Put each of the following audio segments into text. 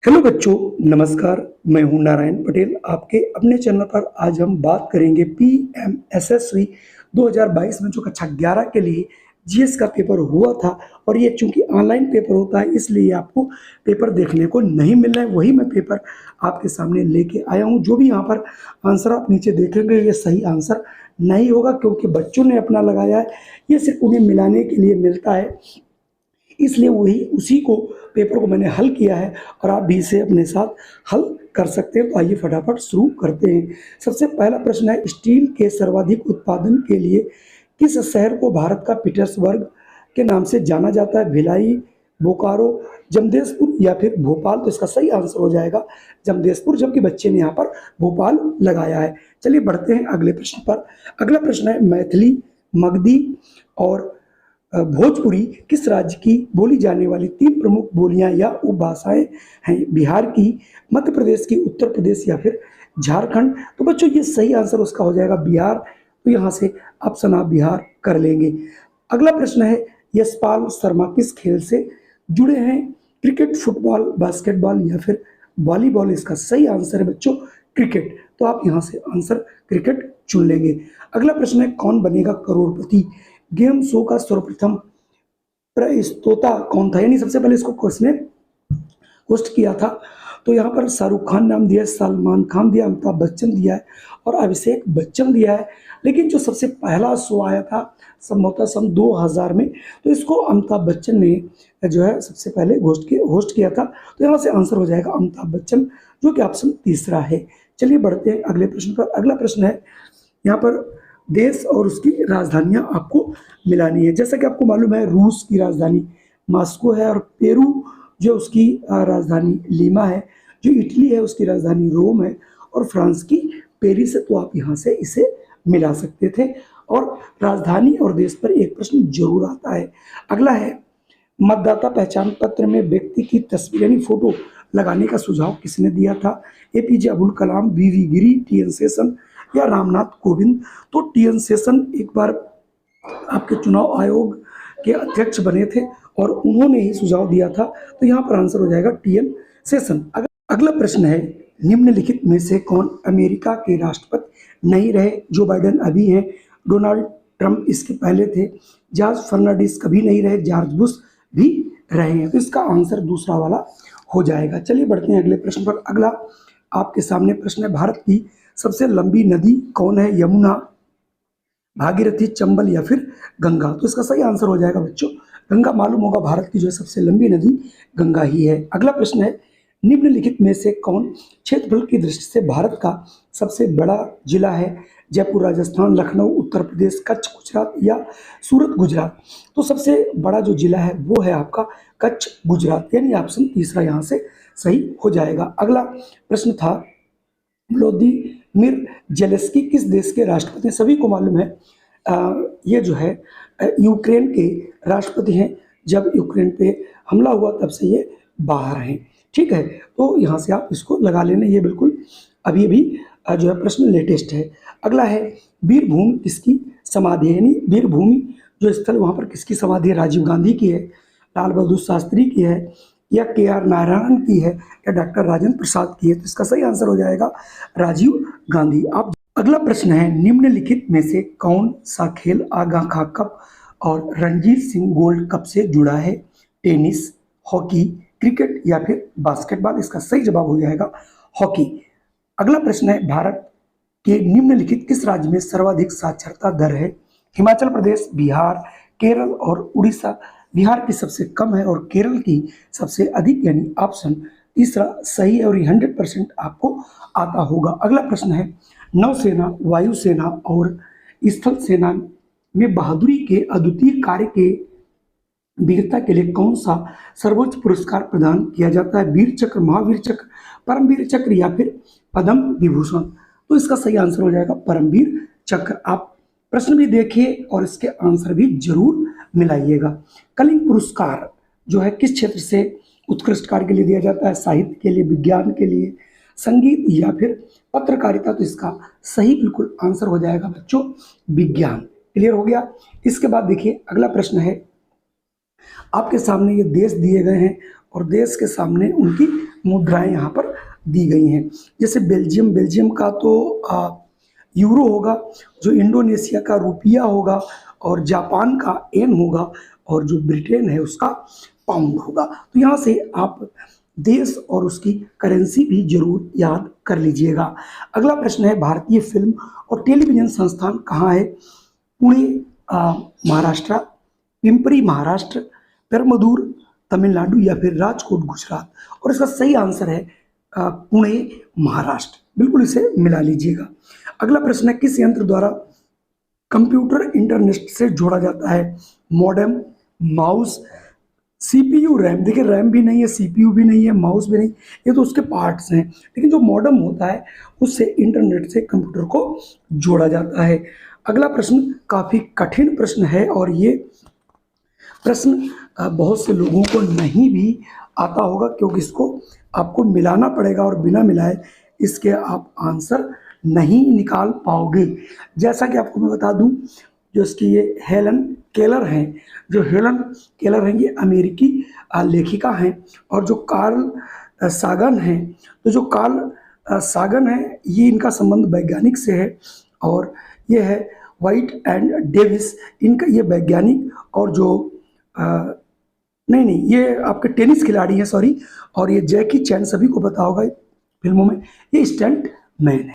Hello बच्चों, नमस्कार। मैं हूं नारायण पटेल। आपके अपने चैनल पर आज हम बात करेंगे पीएमएसएसवी 2022 में जो कक्षा 11 के लिए जीएस का पेपर हुआ था। और ये चूंकि ऑनलाइन पेपर होता है इसलिए आपको पेपर देखने को नहीं मिल रहा है। वही मैं पेपर आपके सामने लेके आया हूं। जो भी यहाँ पर आंसर आप नीचे देखेंगे ये सही आंसर नहीं होगा, क्योंकि बच्चों ने अपना लगाया है। ये सिर्फ उन्हें मिलाने के लिए मिलता है, इसलिए वही उसी को पेपर को मैंने हल किया है और आप भी इसे अपने साथ हल कर सकते हैं। तो आइए फटाफट शुरू करते हैं। सबसे पहला प्रश्न है, स्टील के सर्वाधिक उत्पादन के लिए किस शहर को भारत का पीटर्सबर्ग के नाम से जाना जाता है? भिलाई, बोकारो, जमशेदपुर या फिर भोपाल? तो इसका सही आंसर हो जाएगा जमशेदपुर, जबकि बच्चे ने यहाँ पर भोपाल लगाया है। चलिए बढ़ते हैं अगले प्रश्न पर। अगला प्रश्न है, मैथिली, मगधी और भोजपुरी किस राज्य की बोली जाने वाली तीन प्रमुख बोलियां या उपभाषाएं हैं? बिहार की, मध्य प्रदेश की, उत्तर प्रदेश या फिर झारखंड? तो बच्चों ये सही आंसर उसका हो जाएगा बिहार। तो यहाँ से ऑप्शन आप बिहार कर लेंगे। अगला प्रश्न है, यशपाल शर्मा किस खेल से जुड़े हैं? क्रिकेट, फुटबॉल, बास्केटबॉल या फिर वॉलीबॉल? इसका सही आंसर है बच्चों क्रिकेट। तो आप यहाँ से आंसर क्रिकेट चुन लेंगे। अगला प्रश्न है, कौन बनेगा करोड़पति गेम शो का सर्वप्रथम प्रस्तोता कौन था? यानी सबसे पहले इसको क्वेश्चन होस्ट किया था। तो यहाँ पर शाहरुख खान नाम दिया है, सलमान खान दिया, अमिताभ बच्चन दिया है और अभिषेक बच्चन दिया है। लेकिन जो सबसे पहला शो आया था संभवतः सन 2000 में, तो इसको अमिताभ बच्चन ने जो है सबसे पहले होस्ट किया था। तो यहाँ से आंसर हो जाएगा अमिताभ बच्चन, जो कि ऑप्शन तीसरा है। चलिए बढ़ते हैं अगले प्रश्न पर। अगला प्रश्न है, यहाँ पर देश और उसकी राजधानियां आपको मिलानी है। जैसा कि आपको मालूम है, रूस की राजधानी मॉस्को है और पेरू जो उसकी राजधानी लीमा है, जो इटली है उसकी राजधानी रोम है और फ्रांस की पेरिस है। तो आप यहाँ से इसे मिला सकते थे। और राजधानी और देश पर एक प्रश्न जरूर आता है। अगला है, मतदाता पहचान पत्र में व्यक्ति की तस्वीर यानी फोटो लगाने का सुझाव किसने दिया था? एपीजे अब्दुल कलाम, वीवी गिरी, टीएन शेषन या रामनाथ कोविंद? तो टीएन शेषन एक बार आपके चुनाव आयोग के अध्यक्ष बने थे और उन्होंने ही सुझाव दिया था। तो यहाँ पर आंसर हो जाएगा टीएन शेषन। अगला प्रश्न है, निम्नलिखित में से कौन अमेरिका के राष्ट्रपति नहीं रहे? जो बाइडेन अभी हैं, डोनाल्ड ट्रंप इसके पहले थे, जॉर्ज फर्नांडिस कभी नहीं रहे, जॉर्ज बुश भी रहे हैं। तो इसका आंसर दूसरा वाला हो जाएगा। चलिए बढ़ते हैं अगले प्रश्न पर। अगला आपके सामने प्रश्न है, भारत की सबसे लंबी नदी कौन है? यमुना, भागीरथी, चंबल या फिर गंगा? तो इसका सही आंसर हो जाएगा बच्चों गंगा। मालूम होगा भारत की जो है सबसे लंबी नदी गंगा ही है। अगला प्रश्न है, निम्नलिखित में से कौन क्षेत्रफल की दृष्टि से भारत का सबसे बड़ा जिला है? जयपुर राजस्थान, लखनऊ उत्तर प्रदेश, कच्छ गुजरात या सूरत गुजरात? तो सबसे बड़ा जो जिला है वो है आपका कच्छ गुजरात, यानी ऑप्शन तीसरा यहाँ से सही हो जाएगा। अगला प्रश्न था, व्लादिमीर जेलेंस्की किस देश के राष्ट्रपति हैं? सभी को मालूम है ये जो है यूक्रेन के राष्ट्रपति हैं। जब यूक्रेन पे हमला हुआ तब से ये बाहर हैं। ठीक है, तो यहाँ से आप इसको लगा लेना, ये बिल्कुल अभी अभी जो है प्रश्न लेटेस्ट है। अगला है, वीरभूमि किसकी समाधि है? यानी वीरभूमि जो स्थल वहाँ पर किसकी समाधि है? राजीव गांधी की है, लाल बहादुर शास्त्री की है या के.आर. नारायण की है या डॉक्टर राजेंद्र प्रसाद की है? तो इसका सही आंसर हो जाएगा राजीव गांधी। आप अगला प्रश्न है, निम्नलिखित में से कौन सा खेल आगा खां कप और रणजीत सिंह गोल्ड कप से जुड़ा है? टेनिस, हॉकी, क्रिकेट या फिर बास्केटबॉल? इसका सही जवाब हो जाएगा हॉकी। अगला प्रश्न है, भारत के निम्नलिखित किस राज्य में सर्वाधिक साक्षरता दर है? हिमाचल प्रदेश, बिहार, केरल और उड़ीसा? बिहार की सबसे कम है और केरल की सबसे अधिक, यानी ऑप्शन तीसरा सही है और ये 100% आपको आता होगा। अगला प्रश्न है, नौसेना, वायुसेना और स्थल सेना में बहादुरी के अद्वितीय कार्य के वीरता के लिए कौन सा सर्वोच्च पुरस्कार प्रदान किया जाता है? वीर चक्र, महावीर चक्र, परमवीर चक्र या फिर पद्म विभूषण? तो इसका सही आंसर हो जाएगा परमवीर चक्र। आप प्रश्न भी देखिए और इसके आंसर भी जरूर मिलाइएगा। कलिंग पुरस्कार जो है किस क्षेत्र से उत्कृष्ट कार्य के लिए दिया जाता है? साहित्य के लिए, विज्ञान के लिए, संगीत या फिर पत्रकारिता? तो इसका सही बिल्कुल आंसर हो जाएगा बच्चों विज्ञान। क्लियर हो गया। इसके बाद देखिए अगला प्रश्न है, आपके सामने ये देश दिए गए हैं और देश के सामने उनकी मुद्राएं यहाँ पर दी गई हैं। जैसे बेल्जियम का तो यूरो होगा, जो इंडोनेशिया का रुपया होगा, और जापान का येन होगा, और जो ब्रिटेन है उसका पाउंड होगा। तो यहाँ से आप देश और उसकी करेंसी भी जरूर याद कर लीजिएगा। अगला प्रश्न है, भारतीय फिल्म और टेलीविजन संस्थान कहाँ है? पुणे महाराष्ट्र, पिंपरी महाराष्ट्र, पेरमदूर तमिलनाडु, या फिर राजकोट गुजरात। और इसका सही आंसर है पुणे महाराष्ट्र। बिल्कुल इसे मिला लीजिएगा। अगला प्रश्न है, किस यंत्र द्वारा कंप्यूटर इंटरनेट से जोड़ा जाता है? Modem, mouse, CPU, RAM. देखिए रैम भी नहीं है, सीपीयू भी नहीं है, माउस भी नहीं, ये तो उसके पार्ट्स हैं। लेकिन जो मॉडेम होता है उससे इंटरनेट से कंप्यूटर को जोड़ा जाता है। अगला प्रश्न काफ़ी कठिन प्रश्न है, और ये प्रश्न बहुत से लोगों को नहीं भी आता होगा, क्योंकि इसको आपको मिलाना पड़ेगा और बिना मिलाए इसके आप आंसर नहीं निकाल पाओगे। जैसा कि आपको मैं बता दूं, जो इसकी ये हेलन केलर हैं, जो हेलन केलर हैं ये अमेरिकी लेखिका हैं। और जो कार्ल सागन हैं, तो जो कार्ल सागन है ये इनका संबंध वैज्ञानिक से है, और ये है वाइट एंड डेविस, इनका ये वैज्ञानिक, और जो नहीं ये आपके टेनिस खिलाड़ी हैं, सॉरी। और ये जैकी चैन, सभी को पता होगा फिल्मों में, ये स्टंट मैन है।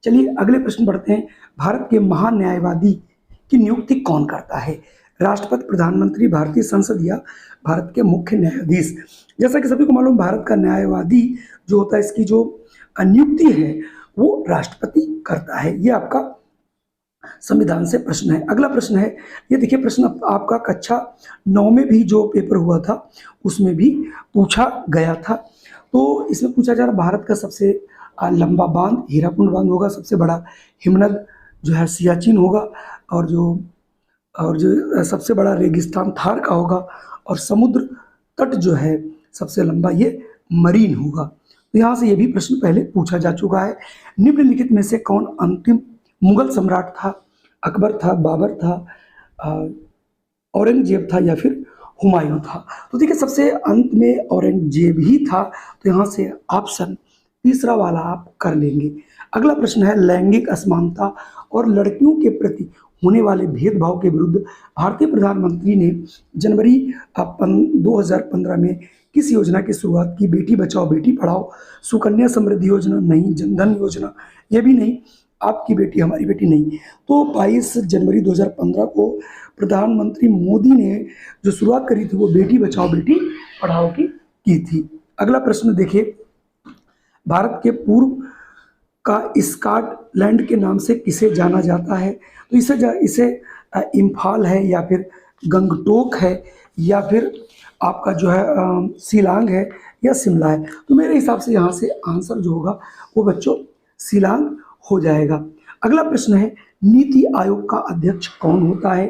चलिए अगले प्रश्न बढ़ते हैं। भारत के महान्यायवादी की नियुक्ति कौन करता है? राष्ट्रपति, प्रधानमंत्री, भारतीय संसद, या भारत के मुख्य न्यायाधीश? जैसा कि सभी को मालूम, भारत का न्यायवादी जो होता है, इसकी जो नियुक्ति है वो राष्ट्रपति करता है। ये आपका संविधान से प्रश्न है। अगला प्रश्न है, ये देखिए प्रश्न आपका कक्षा 9 में भी जो पेपर हुआ था उसमें भी पूछा गया था। तो इसमें पूछा जा रहा, भारत का सबसे लंबा बांध हीराकुंड बांध होगा, सबसे बड़ा हिमनद जो है सियाचिन होगा, और जो सबसे बड़ा रेगिस्तान थार का होगा, और समुद्र तट जो है सबसे लंबा ये मरीन होगा। तो यहाँ से ये भी प्रश्न पहले पूछा जा चुका है। निम्नलिखित में से कौन अंतिम मुगल सम्राट था? अकबर था, बाबर था, औरंगजेब था, या फिर हुमायूं था? तो देखिए सबसे अंत में औरंगजेब ही था। तो यहाँ से ऑप्शन तीसरा वाला आप कर लेंगे। अगला प्रश्न है, लैंगिक असमानता और लड़कियों के प्रति होने वाले भेदभाव के विरुद्ध भारतीय प्रधानमंत्री ने जनवरी 2015 में किस योजना की शुरुआत की? बेटी बचाओ बेटी पढ़ाओ, सुकन्या समृद्धि योजना नहीं, जनधन योजना ये भी नहीं, आपकी बेटी हमारी बेटी नहीं। तो 22 जनवरी 2015 को प्रधानमंत्री मोदी ने जो शुरुआत करी थी वो बेटी बचाओ बेटी पढ़ाओ की थी। अगला प्रश्न देखिए, भारत के पूर्व का स्कॉटलैंड के नाम से किसे जाना जाता है? तो इसे इम्फाल है, या फिर गंगटोक है, या फिर आपका जो है शिलांग है, या शिमला है? तो मेरे हिसाब से यहाँ से आंसर जो होगा वो बच्चों शिलांग हो जाएगा। अगला प्रश्न है, नीति आयोग का अध्यक्ष कौन होता है?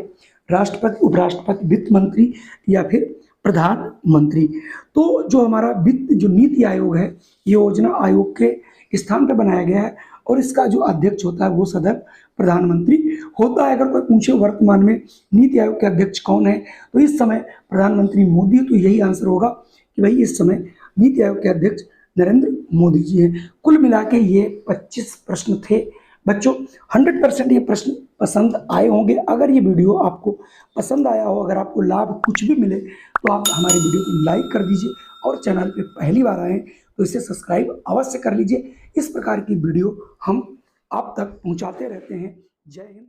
राष्ट्रपति, उपराष्ट्रपति, वित्त मंत्री, या फिर प्रधानमंत्री? तो जो हमारा जो नीति आयोग है, योजना आयोग के स्थान पर बनाया गया है, और इसका जो अध्यक्ष होता है वो सदैव प्रधानमंत्री होता है। अगर कोई पूछे वर्तमान में नीति आयोग के अध्यक्ष कौन है, तो इस समय प्रधानमंत्री मोदी, तो यही आंसर होगा कि भाई इस समय नीति आयोग के अध्यक्ष नरेंद्र मोदी जी हैं। कुल मिला के ये 25 प्रश्न थे बच्चों। 100% ये प्रश्न पसंद आए होंगे। अगर ये वीडियो आपको पसंद आया हो, अगर आपको लाभ कुछ भी मिले, तो आप हमारे वीडियो को लाइक कर दीजिए, और चैनल पे पहली बार आए तो इसे सब्सक्राइब अवश्य कर लीजिए। इस प्रकार की वीडियो हम आप तक पहुंचाते रहते हैं। जय हिंद।